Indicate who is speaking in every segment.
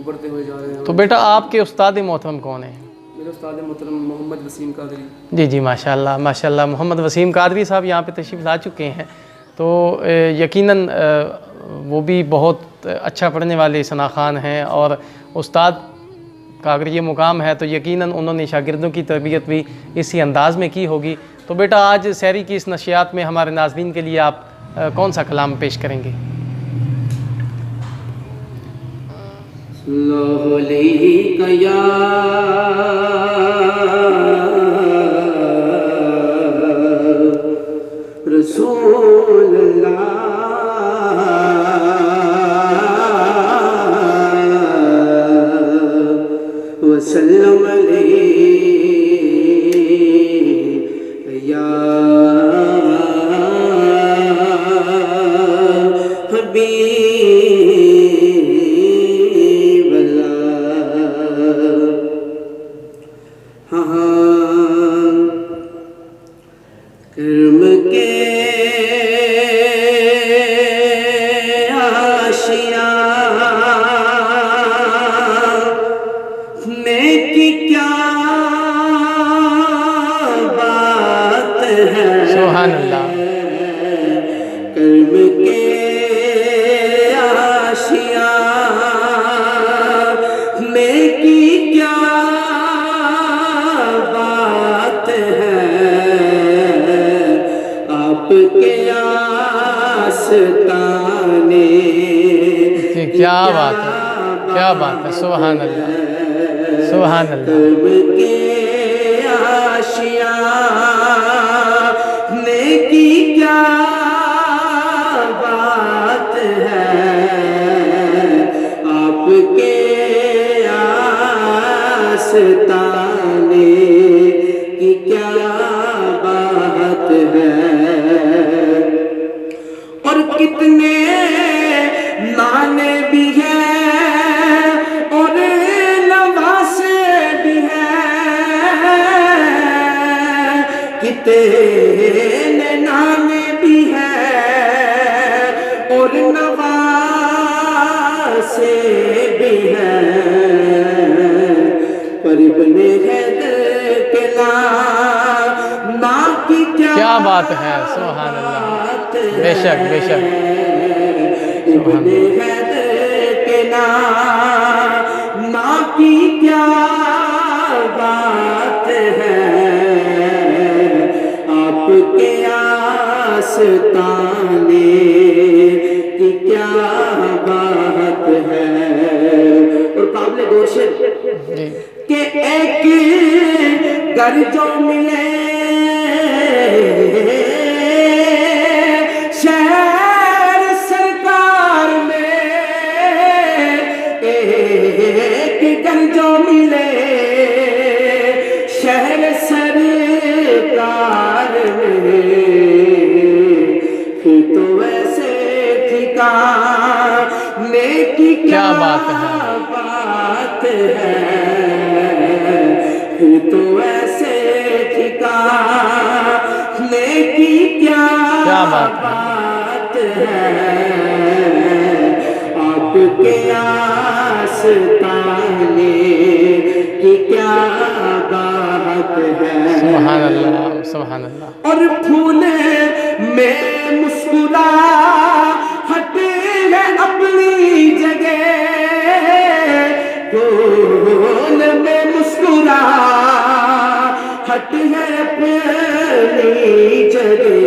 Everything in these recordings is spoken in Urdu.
Speaker 1: ابھرتے ہوئے جا رہے ہیں.
Speaker 2: تو بیٹا آپ کے استاد محترم کون ہیں؟
Speaker 1: میرے استاد محترم محمد وسیم قادری.
Speaker 2: جی جی ماشاء اللہ محمد وسیم قادری صاحب یہاں پہ تشریف لا چکے ہیں. تو یقیناً وہ بھی بہت اچھا پڑھنے والے ثنا خوان ہیں، اور استاد کا اگر یہ مقام ہے تو یقیناً انہوں نے شاگردوں کی تربیت بھی اسی انداز میں کی ہوگی. تو بیٹا آج سحری کی اس نشریات میں ہمارے ناظرین کے لیے آپ کون سا کلام پیش کریں گے؟
Speaker 1: اللہ علیہ یا رسول اللہ وسلم علیہ یا حبیب اللہ. کرم کے آشیاں نیکی کیا بات ہے.
Speaker 2: سبحان اللہ.
Speaker 1: کرم کے آشیاں نیکی کیا بات ہے. آپ کے آستانے
Speaker 2: جی کیا بات ہے، کیا بات ہے. سبحان اللہ سبحان اللہ.
Speaker 1: کرم کے آشیاں نیکی کیا بات ہے. آپ کے آستانے کی کیا بات ہے. اور کتنے نانے بھی ہیں اور نواسے بھی ہیں. کتنے نانے بھی ہیں اور نواسے بھی ہیں. پر ابن حیدر کے نام کی
Speaker 2: کیا بات ہے. سبحان اللہ. بے شک بے شک.
Speaker 1: ابن حیدر کے نام کی کیا بات ہے. آپ کے آستانے کی کیا بات ہے. اور قابل غور شعر
Speaker 2: جی
Speaker 1: کہ ایک گر جو ملے شہر سرکار میں، ایک گر جو ملے شہر سرکار میں، پھر تو ویسے ٹھکانے کی کیا بات ہے. پھر تو ایسے ٹھکانے کی کیا بات ہے. آپ کے آستانے کی کیا بات ہے.
Speaker 2: سبحان اللہ سبحان اللہ.
Speaker 1: اور پھول میں مسکراہٹ ہے اپنی جگہ، پھول میں مسکراہٹ ہے اپنی جگہ.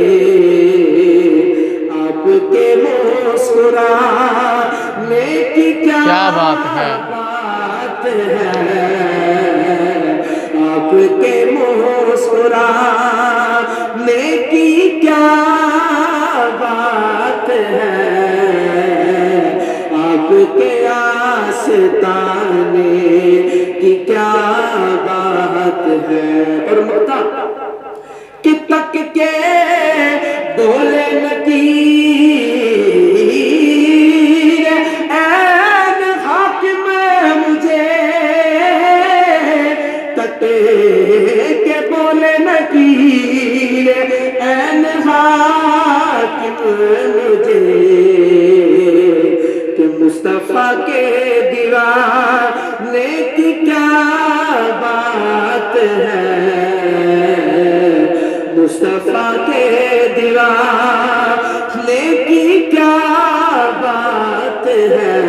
Speaker 1: آپ کے مسکرانے کی کیا
Speaker 2: بات ہے.
Speaker 1: آپ کے مسکرانے کی کیا بات ہے. آپ کے آستانے کی کیا بات ہے. اور مقطع کہ تک کے بولے نکیر این حاکم مجھے، تک کے بولے نکیر این حاکم مجھے، کہ
Speaker 3: مصطفیٰ کے دیوانے کی کیا بات ہے، مصطفیٰ کے دیوانے کی کیا بات ہے،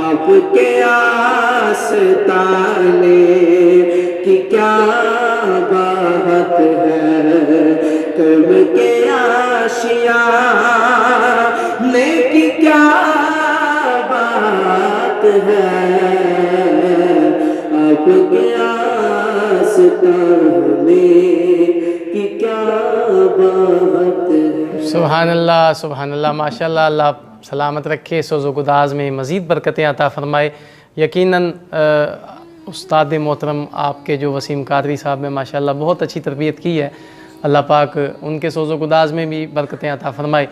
Speaker 3: آپ کے آستانے کی کیا بات ہے، کرم کے آشیانے کی کیا بات ہے، آپ کے آستانے کی کیا بات ہے۔
Speaker 2: سبحان اللہ ماشاءاللہ، اللہ سلامت رکھے، سوز و گداز میں مزید برکتیں عطا فرمائے۔ یقیناً استاد محترم آپ کے جو وسیم قادری صاحب نے ماشاءاللہ بہت اچھی تربیت کی ہے، اللہ پاک ان کے سوز و گداز میں بھی برکتیں عطا فرمائے۔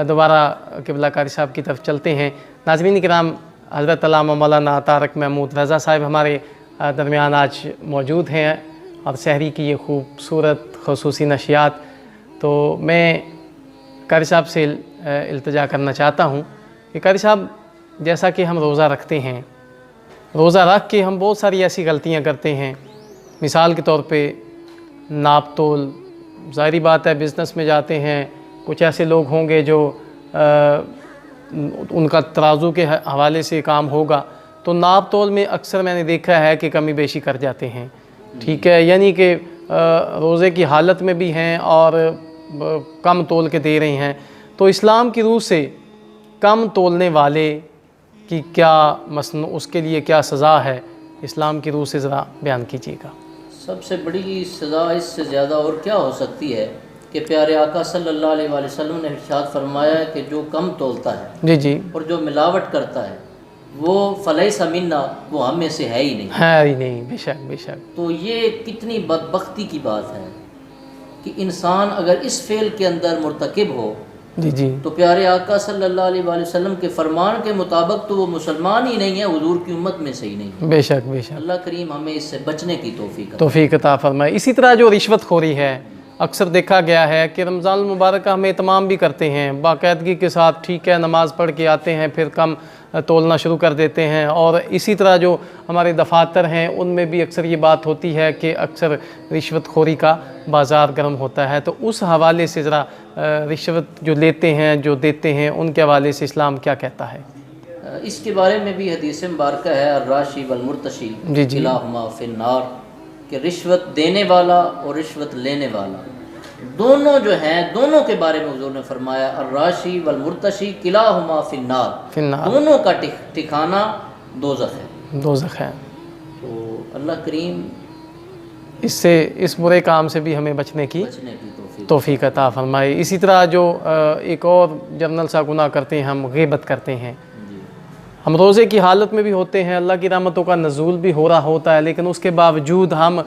Speaker 2: دوبارہ قبلہ قاری صاحب کی طرف چلتے ہیں۔ ناظرین کرام، حضرت علامہ مولانا طارق محمود رضا صاحب ہمارے درمیان آج موجود ہیں اور سحری کی یہ خوبصورت خصوصی نشریات، تو میں قاری صاحب سے التجا کرنا چاہتا ہوں کہ قاری صاحب، جیسا کہ ہم روزہ رکھتے ہیں، روزہ رکھ کے ہم بہت ساری ایسی غلطیاں کرتے ہیں، مثال کے طور پہ ناپ تول، ظاہری بات ہے بزنس میں جاتے ہیں، کچھ ایسے لوگ ہوں گے جو ان کا ترازو کے حوالے سے کام ہوگا، تو ناپ تول میں اکثر میں نے دیکھا ہے کہ کمی بیشی کر جاتے ہیں، ٹھیک ہے، یعنی کہ روزے کی حالت میں بھی ہیں اور کم تول کے دے رہے ہیں، تو اسلام کی روح سے کم تولنے والے کی کیا اس کے لیے کیا سزا ہے، اسلام کی روح سے ذرا بیان کیجیے گا۔
Speaker 4: سب سے بڑی سزا اس سے زیادہ اور کیا ہو سکتی ہے کہ پیارے آقا صلی اللہ علیہ وآلہ وسلم نے ارشاد فرمایا ہے کہ جو کم تولتا ہے
Speaker 2: جی جی،
Speaker 4: اور جو ملاوٹ کرتا ہے وہ فلیس منا، وہ ہم میں سے ہے ہی نہیں،
Speaker 2: ہے ہی نہیں، بے شک بے شک۔
Speaker 4: تو یہ کتنی بدبختی کی بات ہے کہ انسان اگر اس فعل کے اندر مرتکب ہو
Speaker 2: جی جی،
Speaker 4: تو پیارے آقا صلی اللہ علیہ وآلہ وسلم کے فرمان کے مطابق تو وہ مسلمان ہی نہیں ہے، حضور کی امت میں سے ہی نہیں ہے۔
Speaker 2: بے شک بے شک،
Speaker 4: اللہ کریم ہمیں اس سے بچنے کی توفیق عطا
Speaker 2: توفیق عطا فرمائے۔ اسی طرح جو رشوت خوری ہے، اکثر دیکھا گیا ہے کہ رمضان المبارکہ ہم اہتمام بھی کرتے ہیں باقاعدگی کے ساتھ، ٹھیک ہے، نماز پڑھ کے آتے ہیں، پھر کم تولنا شروع کر دیتے ہیں، اور اسی طرح جو ہمارے دفاتر ہیں ان میں بھی اکثر یہ بات ہوتی ہے کہ اکثر رشوت خوری کا بازار گرم ہوتا ہے، تو اس حوالے سے ذرا رشوت جو لیتے ہیں، جو دیتے ہیں، ان کے حوالے سے اسلام کیا کہتا ہے؟
Speaker 4: اس کے بارے میں بھی حدیث مبارکہ ہے، الراشی والمرتشی
Speaker 2: جی جی،
Speaker 4: کلاہما فی النار، کہ رشوت دینے والا اور رشوت لینے والا دونوں جو ہیں، دونوں کے بارے میں حضور نے فرمایا الراشی والمرتشی کلاہما فی النار،
Speaker 2: فی النار،
Speaker 4: دونوں کا ٹھکانہ دوزخ ہے۔
Speaker 2: دوزخ ہے۔
Speaker 4: تو اللہ کریم
Speaker 2: اس سے، اس برے کام سے بھی ہمیں بچنے کی
Speaker 4: بچنے کی
Speaker 2: توفیق عطا فرمائے۔ اسی طرح جو ایک اور جرنل سا گناہ کرتے ہیں، ہم غیبت کرتے ہیں، ہم روزے کی حالت میں بھی ہوتے ہیں، اللہ کی رحمتوں کا نزول بھی ہو رہا ہوتا ہے، لیکن اس کے باوجود ہم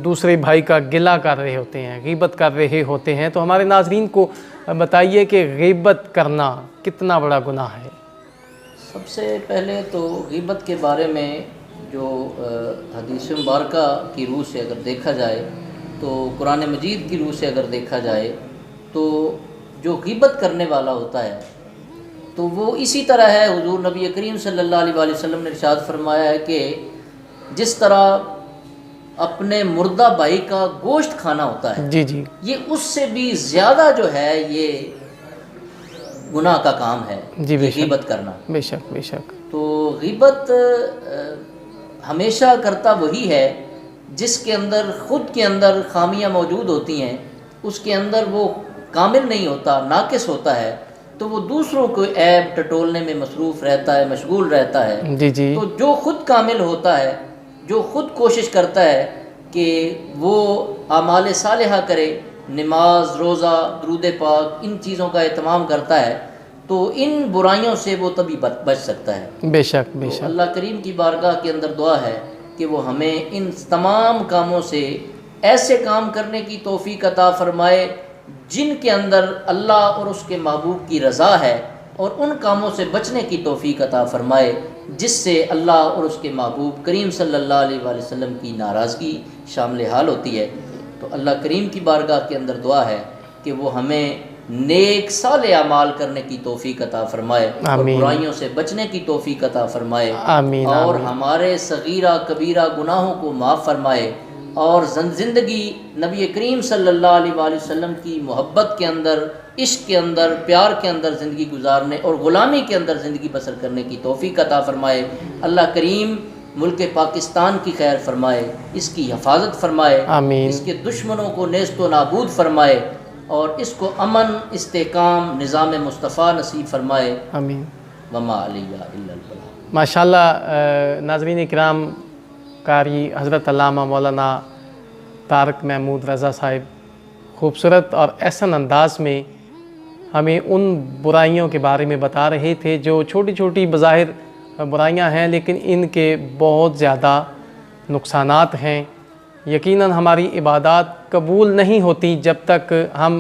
Speaker 2: دوسرے بھائی کا گلہ کر رہے ہوتے ہیں، غیبت کر رہے ہوتے ہیں، تو ہمارے ناظرین کو بتائیے کہ غیبت کرنا کتنا بڑا گناہ ہے؟
Speaker 4: سب سے پہلے تو غیبت کے بارے میں جو حدیث مبارکہ کی روح سے اگر دیکھا جائے، تو قرآن مجید کی روح سے اگر دیکھا جائے، تو جو غیبت کرنے والا ہوتا ہے تو وہ اسی طرح ہے، حضور نبی کریم صلی اللہ علیہ وآلہ وسلم نے ارشاد فرمایا ہے کہ جس طرح اپنے مردہ بھائی کا گوشت کھانا ہوتا ہے،
Speaker 2: جی جی،
Speaker 4: یہ اس سے بھی زیادہ جو ہے یہ گناہ کا کام ہے،
Speaker 2: جی بے شک،
Speaker 4: غیبت کرنا۔
Speaker 2: بے شک بے شک،
Speaker 4: تو غیبت ہمیشہ کرتا وہی ہے جس کے اندر خود کے اندر خامیاں موجود ہوتی ہیں، اس کے اندر وہ کامل نہیں ہوتا، ناقص ہوتا ہے، تو وہ دوسروں کو عیب ٹٹولنے میں مصروف رہتا ہے، مشغول رہتا ہے۔
Speaker 2: جی جی،
Speaker 4: تو جو خود کامل ہوتا ہے، جو خود کوشش کرتا ہے کہ وہ اعمال صالحہ کرے، نماز، روزہ، درود پاک، ان چیزوں کا اہتمام کرتا ہے، تو ان برائیوں سے وہ تبھی بچ سکتا ہے۔
Speaker 2: بے شک بے
Speaker 4: تو
Speaker 2: شک،
Speaker 4: اللہ کریم کی بارگاہ کے اندر دعا ہے کہ وہ ہمیں ان تمام کاموں سے ایسے کام کرنے کی توفیق عطا فرمائے جن کے اندر اللہ اور اس کے محبوب کی رضا ہے، اور ان کاموں سے بچنے کی توفیق عطا فرمائے جس سے اللہ اور اس کے محبوب کریم صلی اللہ علیہ وآلہ وسلم کی ناراضگی شامل حال ہوتی ہے۔ تو اللہ کریم کی بارگاہ کے اندر دعا ہے کہ وہ ہمیں نیک صالح اعمال کرنے کی توفیق عطا فرمائے اور
Speaker 2: آمین۔
Speaker 4: برائیوں سے بچنے کی توفیق عطا فرمائے
Speaker 2: آمین،
Speaker 4: اور
Speaker 2: آمین۔
Speaker 4: ہمارے صغیرہ کبیرہ گناہوں کو معاف فرمائے اور زندگی نبی کریم صلی اللہ علیہ وآلہ وسلم کی محبت کے اندر، عشق کے اندر، پیار کے اندر زندگی گزارنے اور غلامی کے اندر زندگی بسر کرنے کی توفیق عطا فرمائے۔ اللہ کریم ملک پاکستان کی خیر فرمائے، اس کی حفاظت فرمائے،
Speaker 2: آمین۔
Speaker 4: اس کے دشمنوں کو نیست و نابود فرمائے اور اس کو امن، استحکام، نظام مصطفیٰ نصیب فرمائے۔
Speaker 2: آمین۔
Speaker 4: وما علیہ الا البلاغ۔
Speaker 2: ماشاءاللہ ناظرین کرام، قاری حضرت علامہ مولانا طارق محمود رضا صاحب خوبصورت اور احسن انداز میں ہمیں ان برائیوں کے بارے میں بتا رہے تھے جو چھوٹی چھوٹی بظاہر برائیاں ہیں، لیکن ان کے بہت زیادہ نقصانات ہیں۔ یقیناً ہماری عبادات قبول نہیں ہوتی جب تک ہم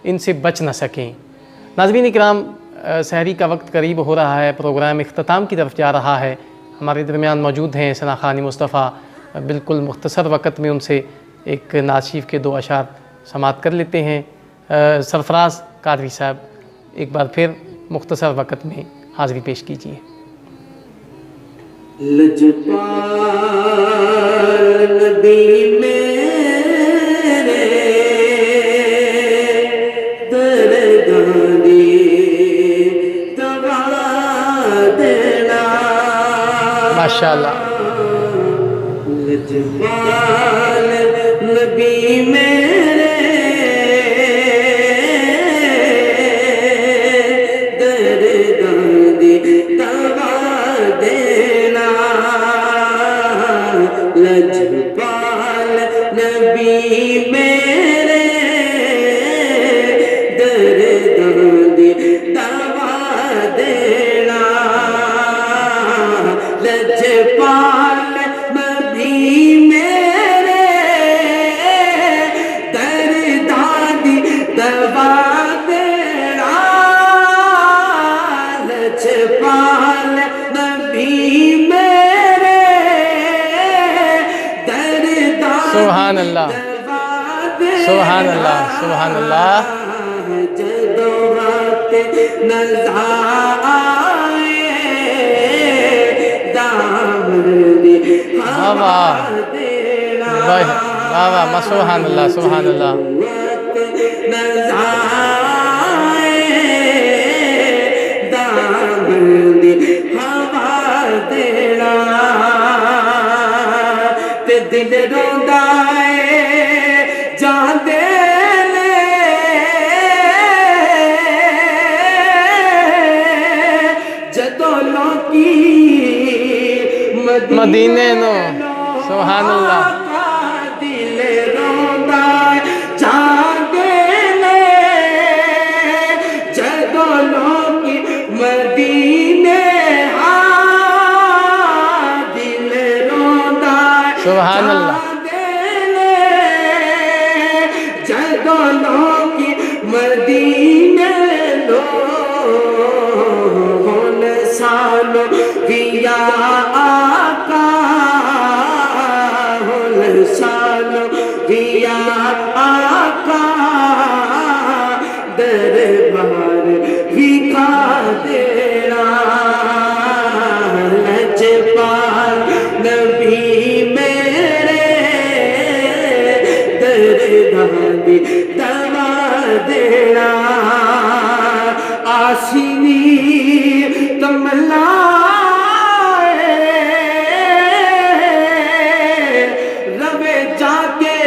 Speaker 2: ان سے بچ نہ سکیں۔ ناظرین کرام، سحری کا وقت قریب ہو رہا ہے، پروگرام اختتام کی طرف جا رہا ہے۔ ہمارے درمیان موجود ہیں ثنا خوانی مصطفیٰ، بالکل مختصر وقت میں ان سے ایک نعت شریف کے 2 اشعار سماعت کر لیتے ہیں۔ سرفراز قادری صاحب ایک بار پھر مختصر وقت میں حاضری پیش کیجیے۔
Speaker 3: لجپال نبی میرے دردانی دوا دینا۔
Speaker 2: ماشاءاللہ۔
Speaker 3: لجپال نبی میرے دردانی دوا دینا۔ لجپال نبی میرے دردانی دوا دینا۔ لجپال نبی میرے دردانی دوا دینا۔ لجپال نبی میرے دردانی
Speaker 2: سبحان اللہ، سبحان اللہ، سبحان اللہ۔
Speaker 3: جدو وقت نظر آئے دامنی
Speaker 2: واہ
Speaker 3: دینا۔
Speaker 2: واہ واہ واہ، سبحان اللہ، سبحان اللہ۔
Speaker 3: وقت نظر آئے دامنی ہوا دینا۔ تے دل روندا ہے جان دے
Speaker 2: مدینے نو، سبحان اللہ۔
Speaker 3: دل روندا جان دے جدو لوکی مدینے دل روندا
Speaker 2: سبحان اللہ۔
Speaker 3: جدو لوکی مدینے سالو دیا آقا، سالو دیا آقا، دربار وکھا دینا۔ لجپال نبی میرے دردانی دوا دینا۔ آسینی کملا روے جا کے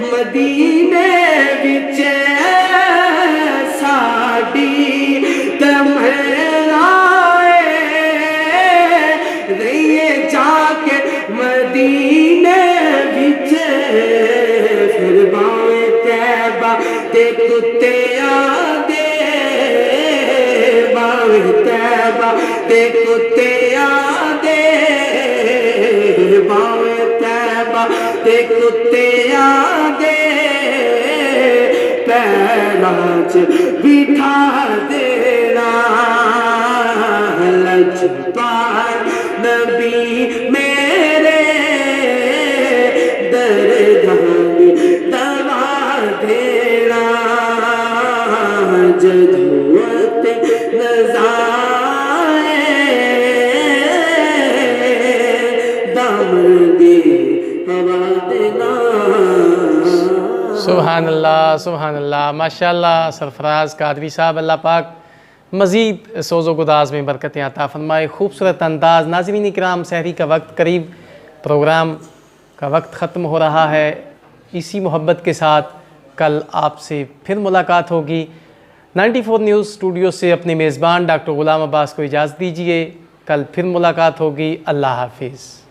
Speaker 3: مدینے وچ ساڈی تمنا رہیے جا کے مدینے وچ۔ پھر باویں طیبہ تے کتے آدے، طیبہ تے کتے آدے، باویں طیبہ تے کتے آدے، پیراں چ بٹھا دینا۔ لجپال نبی میرے دردانی دوا دینا۔ مرگے ہوا دینا
Speaker 2: سبحان اللہ ماشاءاللہ سرفراز قادری صاحب، اللہ پاک مزید سوز و گداز میں برکتیں عطا فرمائے، خوبصورت انداز۔ ناظرین کرام، سحری کا وقت قریب، پروگرام کا وقت ختم ہو رہا ہے، اسی محبت کے ساتھ کل آپ سے پھر ملاقات ہوگی۔ 94 نیوز اسٹوڈیو سے اپنے میزبان ڈاکٹر غلام عباس کو اجازت دیجیے، کل پھر ملاقات ہوگی، اللہ حافظ۔